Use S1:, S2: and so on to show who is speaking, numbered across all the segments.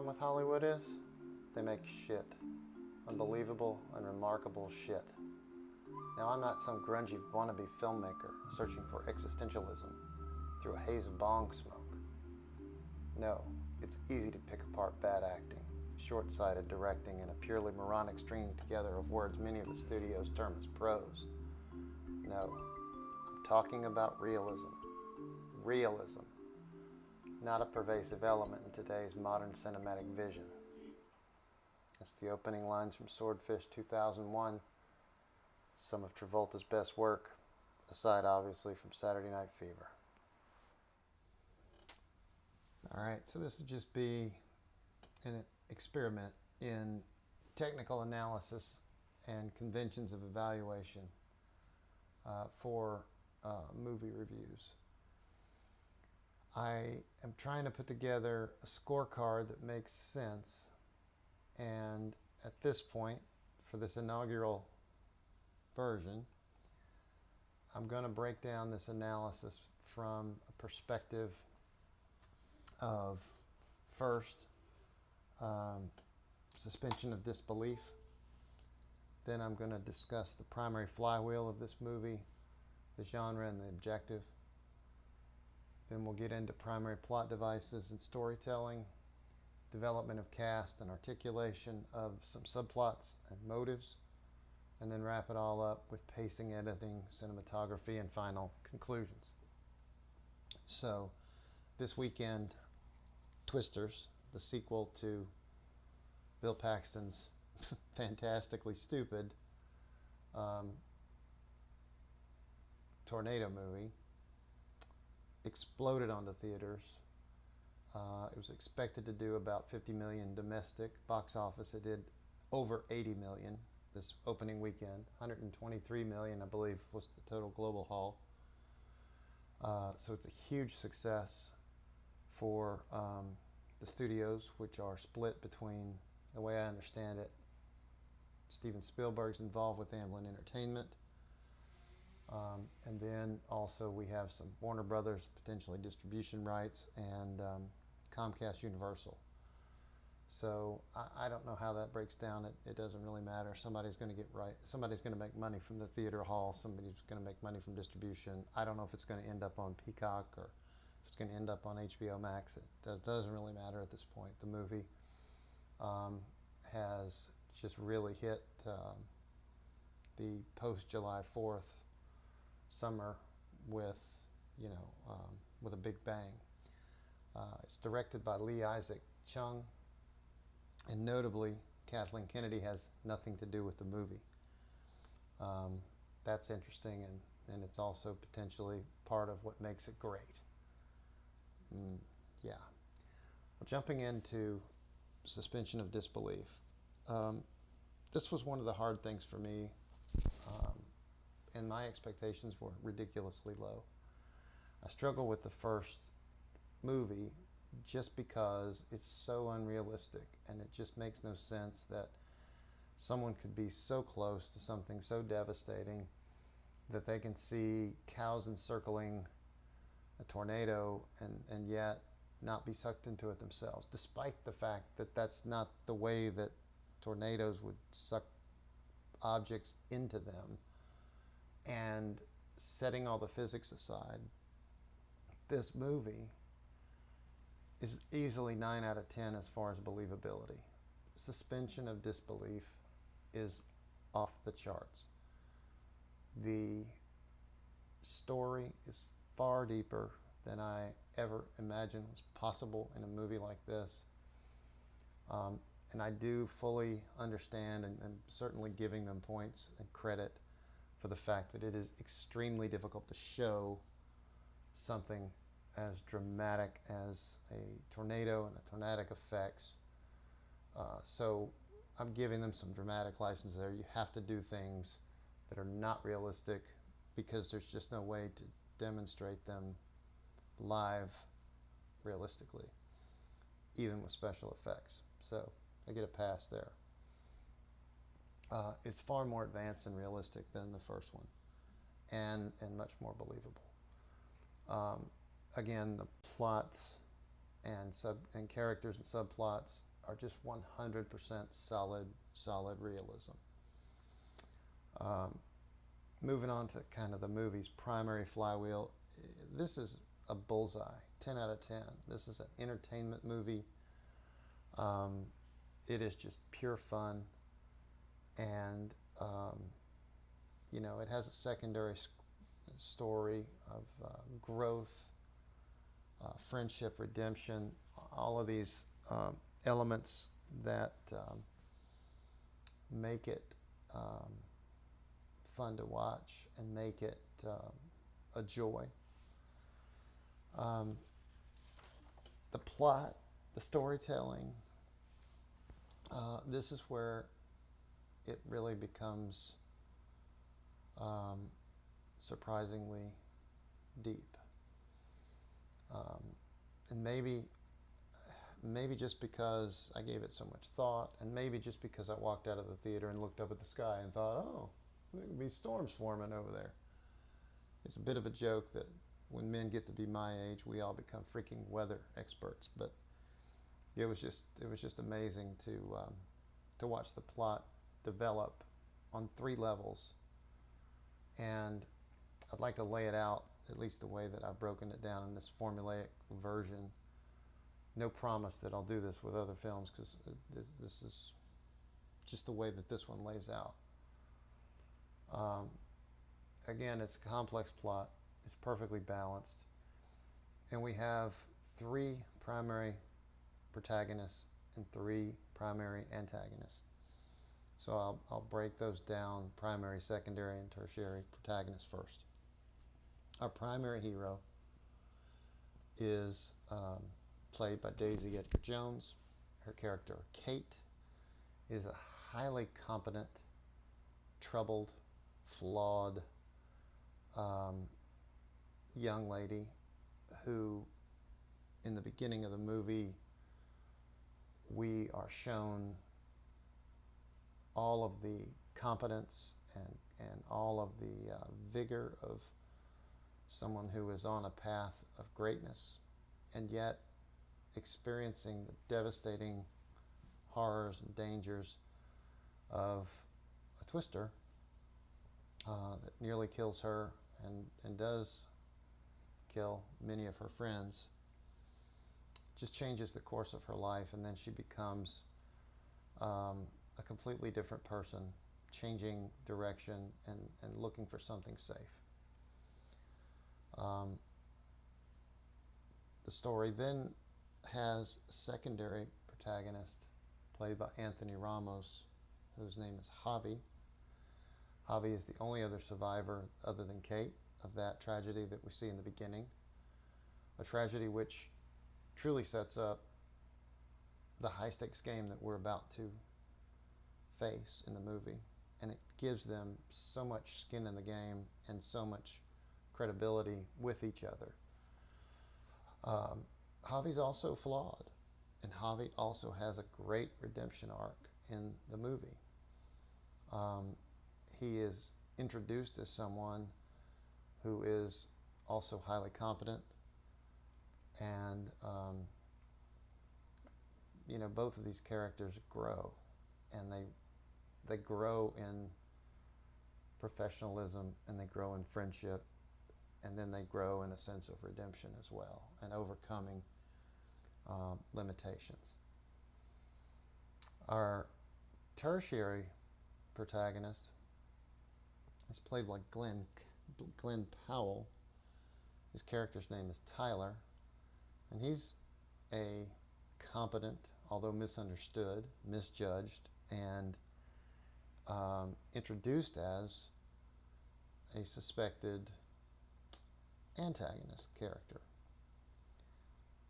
S1: with Hollywood is? They make shit. Unbelievable and remarkable shit. Now, I'm not some grungy wannabe filmmaker searching for existentialism through a haze of bong smoke. No, it's easy to pick apart bad acting, short-sighted directing, and a purely moronic stringing together of words many of the studios term as prose. No, I'm talking about realism. Realism. Not a pervasive element in today's modern cinematic vision. It's the opening lines from Swordfish 2001, some of Travolta's best work, aside obviously from Saturday Night Fever. Alright, so this would just be an experiment in technical analysis and conventions of evaluation for movie reviews. I am trying to put together a scorecard that makes sense, and at this point, for this inaugural version, I'm going to break down this analysis from a perspective of, first, suspension of disbelief. Then I'm going to discuss the primary flywheel of this movie, the genre and the objective. Then we'll get into primary plot devices and storytelling, development of cast and articulation of some subplots and motives, and then wrap it all up with pacing, editing, cinematography, and final conclusions. So, this weekend, Twisters, the sequel to Bill Paxton's fantastically stupid tornado movie, exploded onto theaters. It was expected to do about 50 million domestic box office. It did over 80 million this opening weekend. 123 million, I believe, was the total global haul. So it's a huge success for the studios, which are split between, the way I understand it, Steven Spielberg's involved with Amblin Entertainment. And then also we have some Warner Brothers potentially distribution rights and Comcast Universal. So I don't know how that breaks down. It doesn't really matter. Somebody's going to get right. Somebody's going to make money from the theater hall. Somebody's going to make money from distribution. I don't know if it's going to end up on Peacock or if it's going to end up on HBO Max. It doesn't really matter at this point. The movie has just really hit the post-July 4th summer with, with a big bang. It's directed by Lee Isaac Chung, and notably, Kathleen Kennedy has nothing to do with the movie. That's interesting, and it's also potentially part of what makes it great. Yeah. Well, jumping into suspension of disbelief. This was one of the hard things for me, and my expectations were ridiculously low. I struggle with the first movie just because it's so unrealistic, and it just makes no sense that someone could be so close to something so devastating that they can see cows encircling a tornado and yet not be sucked into it themselves, despite the fact that that's not the way that tornadoes would suck objects into them. And setting all the physics aside, this movie is easily 9 out of 10 as far as believability. Suspension of disbelief is off the charts. The story is far deeper than I ever imagined was possible in a movie like this. And I do fully understand and certainly giving them points and credit for the fact that it is extremely difficult to show something as dramatic as a tornado and the tornadic effects. So I'm giving them some dramatic license there. You have to do things that are not realistic because there's just no way to demonstrate them live realistically, even with special effects. So I get a pass there. It's far more advanced and realistic than the first one, and much more believable. Again, the plots and characters and subplots are just 100% solid realism. Moving on to kind of the movie's primary flywheel, this is a bullseye, 10 out of 10. This is an entertainment movie. It is just pure fun, and it has a secondary story of growth, friendship, redemption, all of these elements that make it fun to watch and make it a joy. The plot, the storytelling, this is where it really becomes surprisingly deep. And maybe just because I gave it so much thought, and maybe just because I walked out of the theater and looked up at the sky and thought, oh, there could be storms forming over there. It's a bit of a joke that when men get to be my age, we all become freaking weather experts. But it was just amazing to watch the plot develop on 3 levels. And I'd like to lay it out, at least the way that I've broken it down in this formulaic version. No promise that I'll do this with other films, because this is just the way that this one lays out. Again, it's a complex plot. It's perfectly balanced. And we have 3 primary protagonists and 3 primary antagonists. So I'll break those down, primary, secondary, and tertiary protagonists first. Our primary hero is played by Daisy Edgar Jones. Her character, Kate, is a highly competent, troubled, flawed young lady who, in the beginning of the movie, we are shown all of the competence and all of the vigor of someone who is on a path of greatness, and yet experiencing the devastating horrors and dangers of a twister that nearly kills her and does kill many of her friends. Just changes the course of her life, and then she becomes a completely different person, changing direction and looking for something safe. The story then has a secondary protagonist played by Anthony Ramos, whose name is Javi. Javi is the only other survivor, other than Kate, of that tragedy that we see in the beginning. A tragedy which truly sets up the high-stakes game that we're about to face in the movie. And it gives them so much skin in the game and so much credibility with each other. Javi's also flawed, and Javi also has a great redemption arc in the movie. He is introduced as someone who is also highly competent, and both of these characters grow, and they grow in professionalism, and they grow in friendship, and then they grow in a sense of redemption as well, and overcoming limitations. Our tertiary protagonist is played by Glenn Powell. His character's name is Tyler, and he's a competent, although misunderstood, misjudged, and introduced as a suspected antagonist character.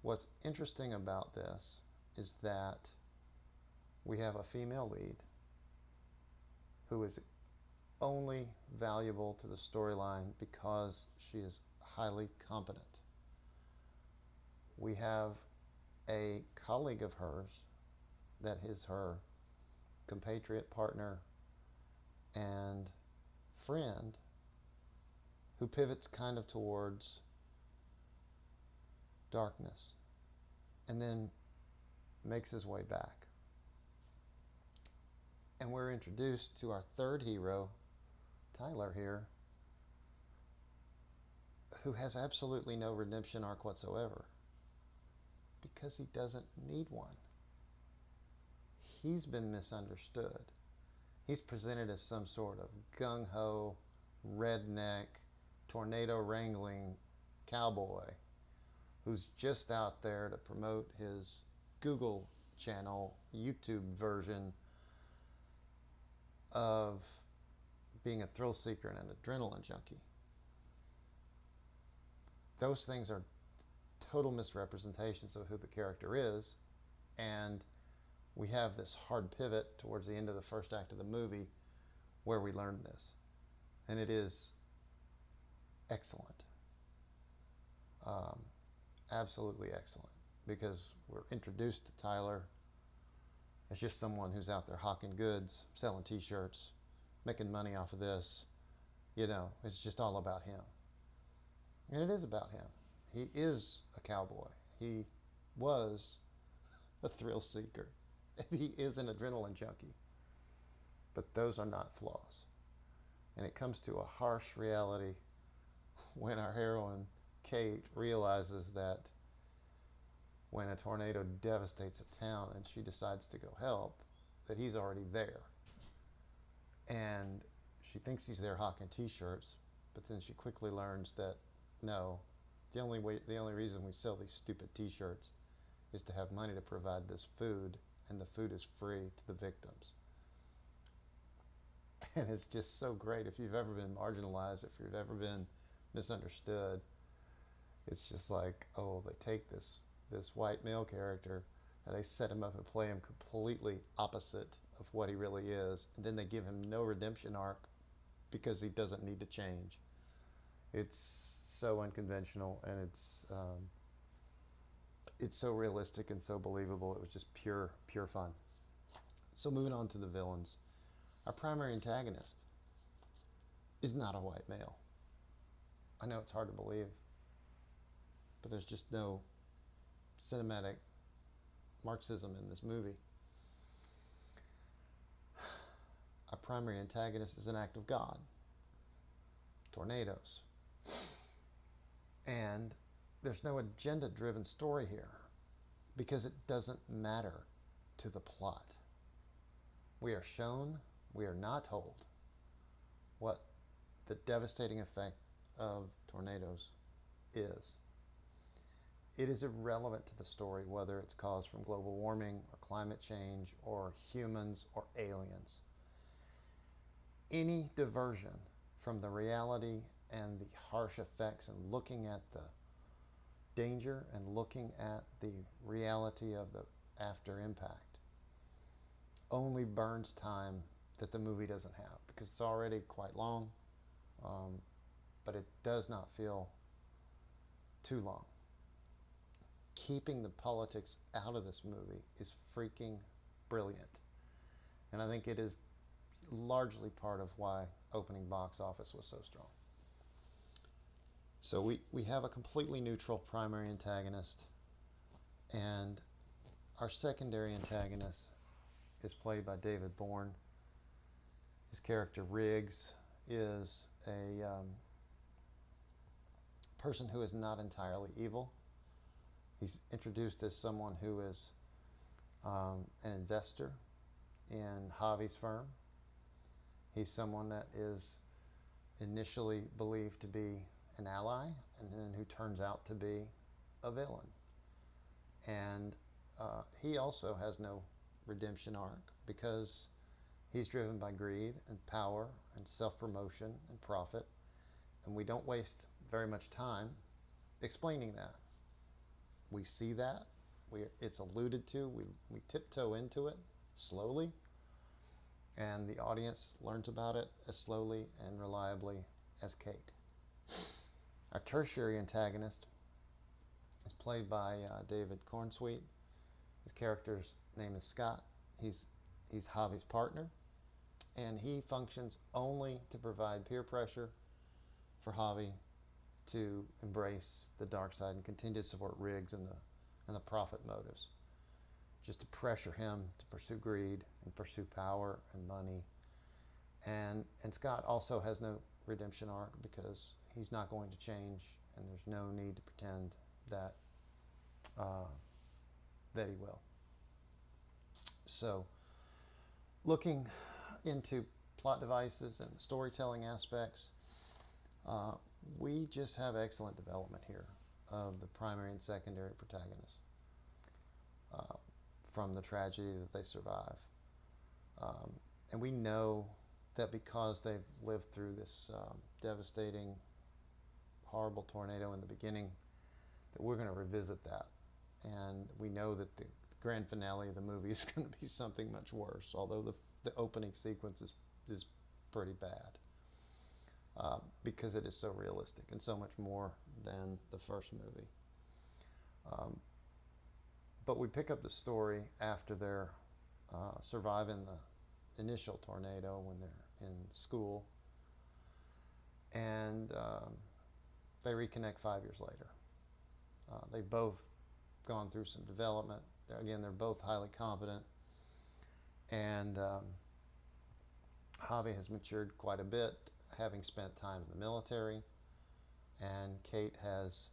S1: What's interesting about this is that we have a female lead who is only valuable to the storyline because she is highly competent. We have a colleague of hers that is her compatriot, partner, and friend, who pivots kind of towards darkness and then makes his way back. And we're introduced to our third hero, Tyler here, who has absolutely no redemption arc whatsoever because he doesn't need one. He's been misunderstood. He's presented as some sort of gung-ho, redneck, tornado wrangling cowboy who's just out there to promote his Google channel, YouTube version of being a thrill seeker and an adrenaline junkie. Those things are total misrepresentations of who the character is, and we have this hard pivot towards the end of the first act of the movie where we learn this, and it is excellent. Absolutely excellent, because we're introduced to Tyler as just someone who's out there hawking goods, selling t-shirts, making money off of this. It's just all about him. And it is about him. He is a cowboy. He was a thrill seeker. He is an adrenaline junkie. But those are not flaws. And it comes to a harsh reality when our heroine, Kate, realizes that when a tornado devastates a town and she decides to go help, that he's already there. And she thinks he's there hawking t-shirts, but then she quickly learns that no, the only reason we sell these stupid t-shirts is to have money to provide this food, and the food is free to the victims. And it's just so great. If you've ever been marginalized, if you've ever been misunderstood, it's just like, oh, they take this white male character and they set him up and play him completely opposite of what he really is, and then they give him no redemption arc because he doesn't need to change. It's so unconventional, and it's so realistic and so believable. It was just pure fun. So moving on to the villains. Our primary antagonist is not a white male. I know it's hard to believe, but there's just no cinematic Marxism in this movie. Our primary antagonist is an act of God. Tornadoes. And there's no agenda-driven story here because it doesn't matter to the plot. We are shown, we are not told what the devastating effect of tornadoes is. It is irrelevant to the story whether it's caused from global warming or climate change or humans or aliens. Any diversion from the reality and the harsh effects and looking at the danger and looking at the reality of the after impact only burns time that the movie doesn't have, because it's already quite long, but it does not feel too long. Keeping the politics out of this movie is freaking brilliant, and I think it is largely part of why opening box office was so strong. So we have a completely neutral primary antagonist, and our secondary antagonist is played by David Bourne. His character Riggs is a person who is not entirely evil. He's introduced as someone who is an investor in Javi's firm. He's someone that is initially believed to be an ally, and then who turns out to be a villain. And he also has no redemption arc because he's driven by greed and power and self-promotion and profit, and we don't waste very much time explaining that. We see that, it's alluded to, we tiptoe into it slowly, and the audience learns about it as slowly and reliably as Kate. Our tertiary antagonist is played by David Cornsweet. His character's name is Scott. He's Javi's partner, and he functions only to provide peer pressure for Javi to embrace the dark side and continue to support Riggs and the profit motives. just to pressure him to pursue greed and pursue power and money. And Scott also has no redemption arc because he's not going to change, and there's no need to pretend that that he will. So, looking into plot devices and the storytelling aspects, we just have excellent development here of the primary and secondary protagonists from the tragedy that they survive. And we know that because they've lived through this devastating, horrible tornado in the beginning, that we're going to revisit that. And we know that the grand finale of the movie is going to be something much worse, although the opening sequence is pretty bad. Because it is so realistic and so much more than the first movie. But we pick up the story after they're surviving the initial tornado when they're in school, and they reconnect 5 years later. They've both gone through some development. They're both highly competent, and Javi has matured quite a bit, having spent time in the military, and Kate has,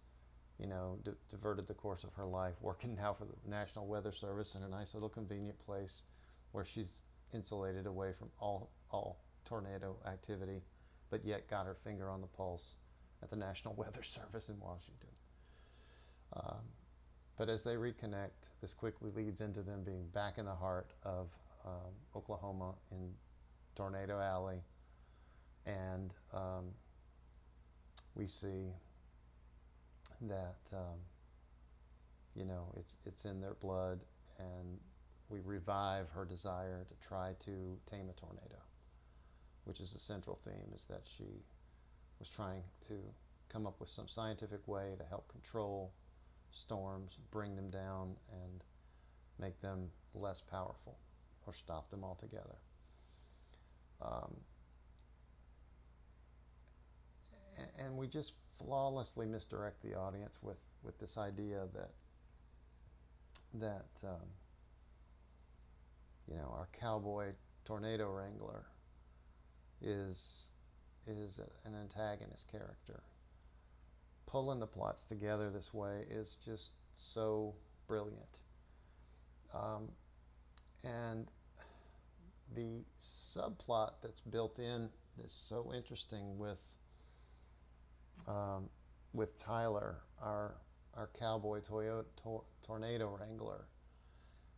S1: diverted the course of her life, working now for the National Weather Service in a nice little convenient place where she's insulated away from all tornado activity, but yet got her finger on the pulse at the National Weather Service in Washington. But as they reconnect, this quickly leads into them being back in the heart of Oklahoma in Tornado Alley. And we see that, it's in their blood, and we revive her desire to try to tame a tornado, which is the central theme, is that she was trying to come up with some scientific way to help control storms, bring them down, and make them less powerful or stop them altogether. And we just flawlessly misdirect the audience with this idea that our cowboy tornado wrangler is an antagonist character. Pulling the plots together this way is just so brilliant. And the subplot that's built in is so interesting with Tyler, our cowboy tornado wrangler,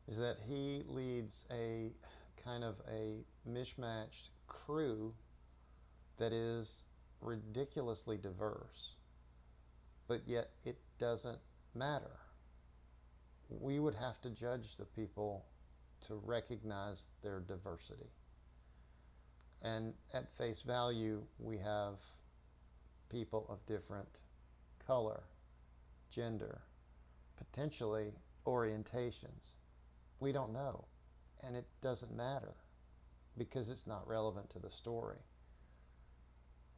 S1: is that he leads a kind of a mishmashed crew that is ridiculously diverse, but yet it doesn't matter. We would have to judge the people to recognize their diversity. And at face value, we have people of different color, gender, potentially orientations. We don't know, and it doesn't matter because it's not relevant to the story.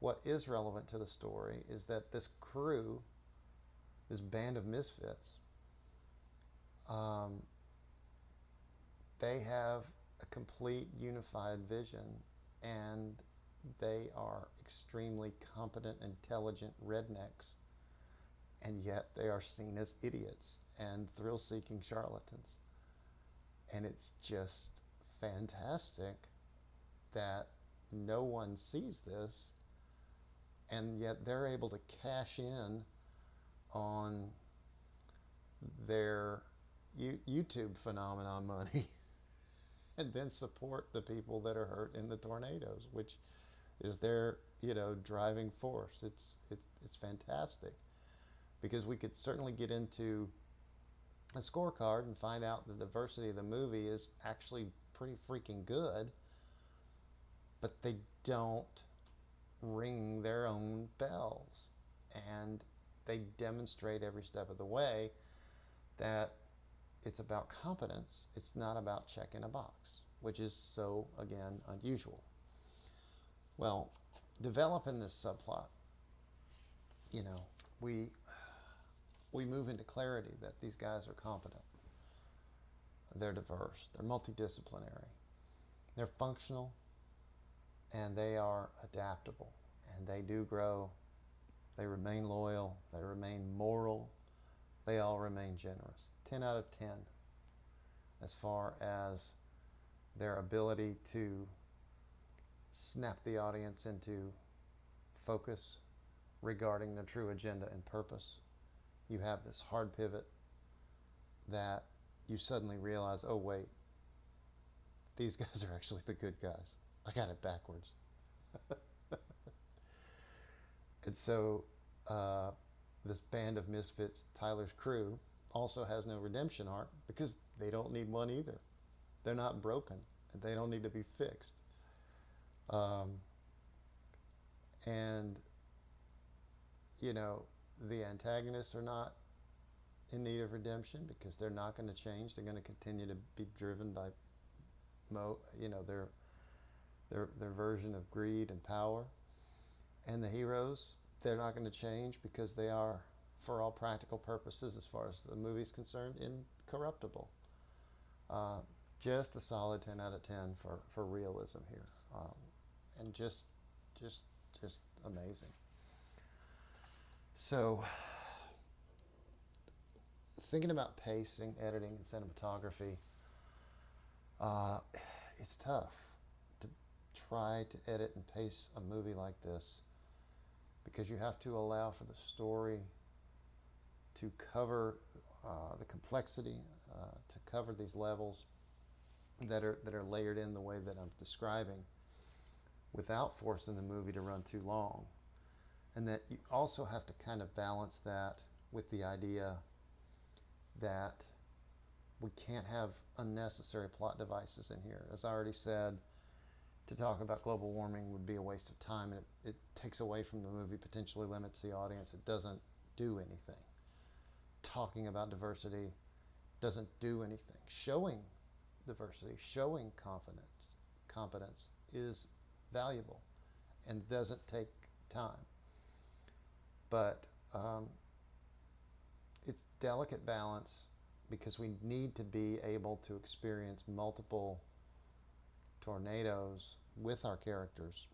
S1: What is relevant to the story is that this crew, this band of misfits, they have a complete unified vision, and they are extremely competent, intelligent rednecks, and yet they are seen as idiots and thrill-seeking charlatans. And it's just fantastic that no one sees this, and yet they're able to cash in on their YouTube phenomenon money and then support the people that are hurt in the tornadoes, which is their driving force. It's fantastic, because we could certainly get into a scorecard and find out the diversity of the movie is actually pretty freaking good, but they don't ring their own bells, and they demonstrate every step of the way that it's about competence. It's not about checking a box, which is so, again, unusual. Well, developing this subplot, we move into clarity that these guys are competent. they're diverse, they're multidisciplinary, they're functional, and they are adaptable, and they do grow. They remain loyal, they remain moral, they all remain generous. 10 out of 10 as far as their ability to snap the audience into focus regarding the true agenda and purpose. You have this hard pivot that you suddenly realize, oh wait, these guys are actually the good guys. I got it backwards. And so this band of misfits, Tyler's crew, also has no redemption arc because they don't need one either. They're not broken. They don't need to be fixed. And, you know, the antagonists are not in need of redemption because they're not going to change. They're going to continue to be driven by, their version of greed and power. And the heroes, they're not going to change because they are, for all practical purposes, as far as the movie's concerned, incorruptible. Just a solid 10 out of 10 for realism here, and just amazing. So, thinking about pacing, editing, and cinematography, it's tough to try to edit and pace a movie like this because you have to allow for the story to cover the complexity, to cover these levels that are layered in the way that I'm describing, without forcing the movie to run too long. And that you also have to kind of balance that with the idea that we can't have unnecessary plot devices in here. As I already said, to talk about global warming would be a waste of time, and it takes away from the movie, potentially limits the audience. It doesn't do anything. Talking about diversity doesn't do anything. Showing diversity, showing competence is valuable and doesn't take time. But it's delicate balance because we need to be able to experience multiple tornadoes with our characters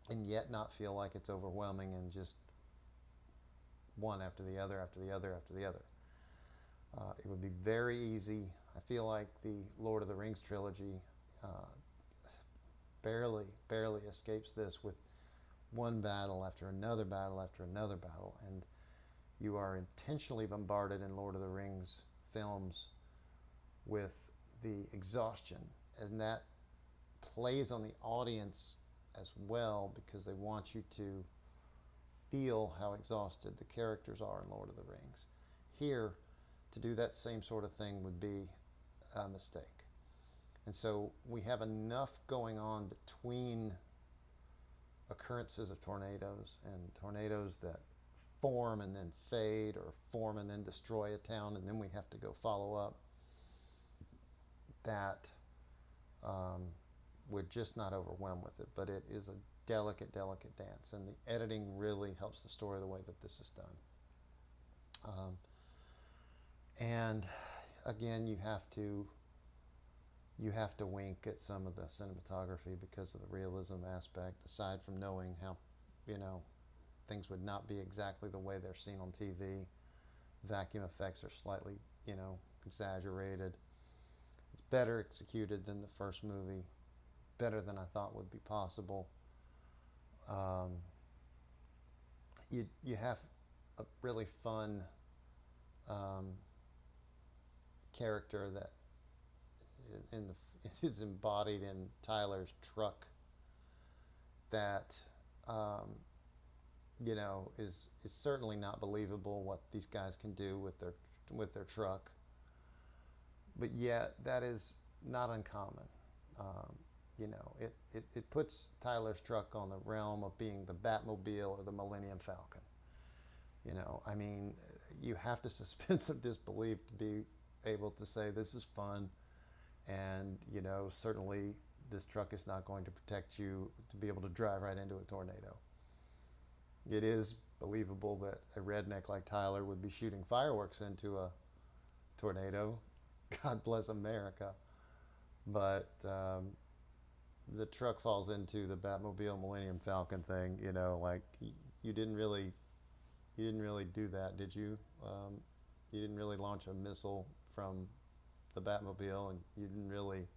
S1: and yet not feel like it's overwhelming and just one after the other after the other after the other. It would be very easy. I feel like the Lord of the Rings trilogy barely escapes this with one battle after another battle after another battle, and you are intentionally bombarded in Lord of the Rings films with the exhaustion, and that plays on the audience as well because they want you to feel how exhausted the characters are in Lord of the Rings. Here, to do that same sort of thing would be a mistake. And so we have enough going on between occurrences of tornadoes and tornadoes that form and then fade, or form and then destroy a town, and then we have to go follow up, that we're just not overwhelmed with it. But it is a delicate dance, and the editing really helps the story the way that this is done. And again, you have to wink at some of the cinematography because of the realism aspect, aside from knowing how, things would not be exactly the way they're seen on TV. Vacuum effects are slightly, exaggerated. It's better executed than the first movie, better than I thought would be possible. You have a really fun character that is embodied in Tyler's truck that is certainly not believable what these guys can do with their truck, but yet that is not uncommon. It puts Tyler's truck on the realm of being the Batmobile or the Millennium Falcon. You have to suspend some disbelief to be able to say this is fun, and certainly this truck is not going to protect you to be able to drive right into a tornado. It is believable that a redneck like Tyler would be shooting fireworks into a tornado God bless America. But the truck falls into the Batmobile Millennium Falcon thing. You know, like you didn't really you didn't really do that, did you? You didn't really launch a missile from the Batmobile, and you didn't really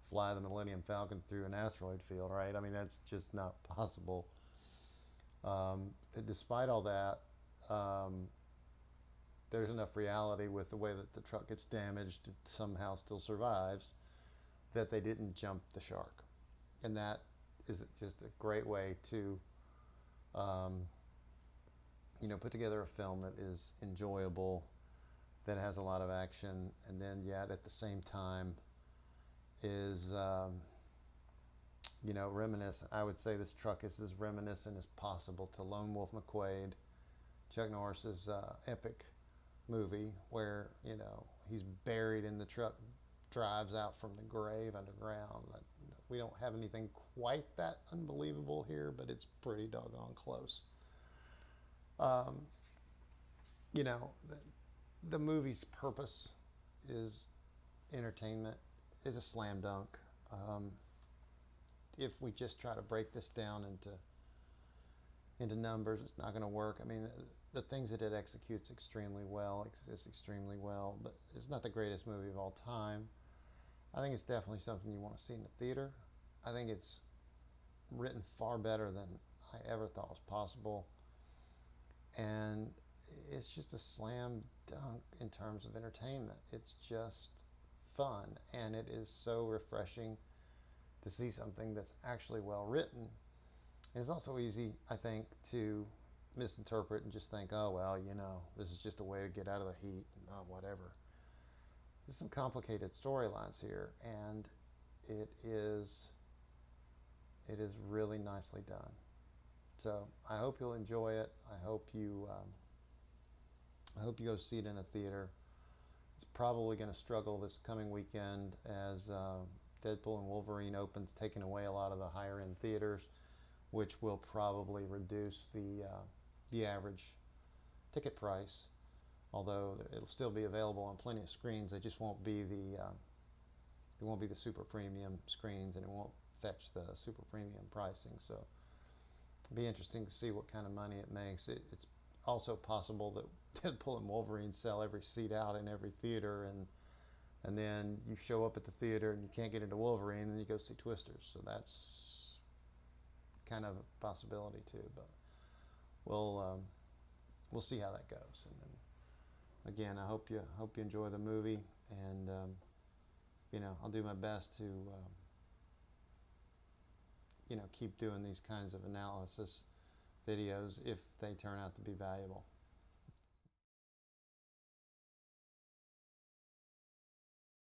S1: fly the Millennium Falcon through an asteroid field, right? I mean, that's just not possible. Despite all that, um, there's enough reality with the way that the truck gets damaged, it somehow still survives, that they didn't jump the shark. And that is just a great way to, um, put together a film that is enjoyable, that has a lot of action, and then yet at the same time is, reminiscent. I would say this truck is as reminiscent as possible to Lone Wolf McQuade, Chuck Norris's epic movie, where he's buried in the truck, drives out from the grave underground. We don't have anything quite that unbelievable here, but it's pretty doggone close. Um, you know, the movie's purpose is entertainment, is a slam dunk. Um, if we just try to break this down into numbers, it's not going to work. I mean, the things that it executes extremely well, exists extremely well, but it's not the greatest movie of all time. I think it's definitely something you want to see in the theater. I think it's written far better than I ever thought was possible, and it's just a slam dunk in terms of entertainment. It's just fun, and it is so refreshing to see something that's actually well written. And it's also easy, I think, to misinterpret and just think, oh, well, this is just a way to get out of the heat, and whatever. There's some complicated storylines here, and it is really nicely done. So I hope you'll enjoy it. I hope you go see it in a theater. It's probably going to struggle this coming weekend as Deadpool and Wolverine opens, taking away a lot of the higher end theaters, which will probably reduce the average ticket price. Although it'll still be available on plenty of screens, they just won't be the super premium screens, and it won't fetch the super premium pricing. So it'll be interesting to see what kind of money it makes. It's also possible that Deadpool and Wolverine sell every seat out in every theater, and then you show up at the theater and you can't get into Wolverine, and you go see Twisters. So that's kind of a possibility too. But we'll see how that goes. And then again, I hope you enjoy the movie, and I'll do my best to keep doing these kinds of analysis videos if they turn out to be valuable.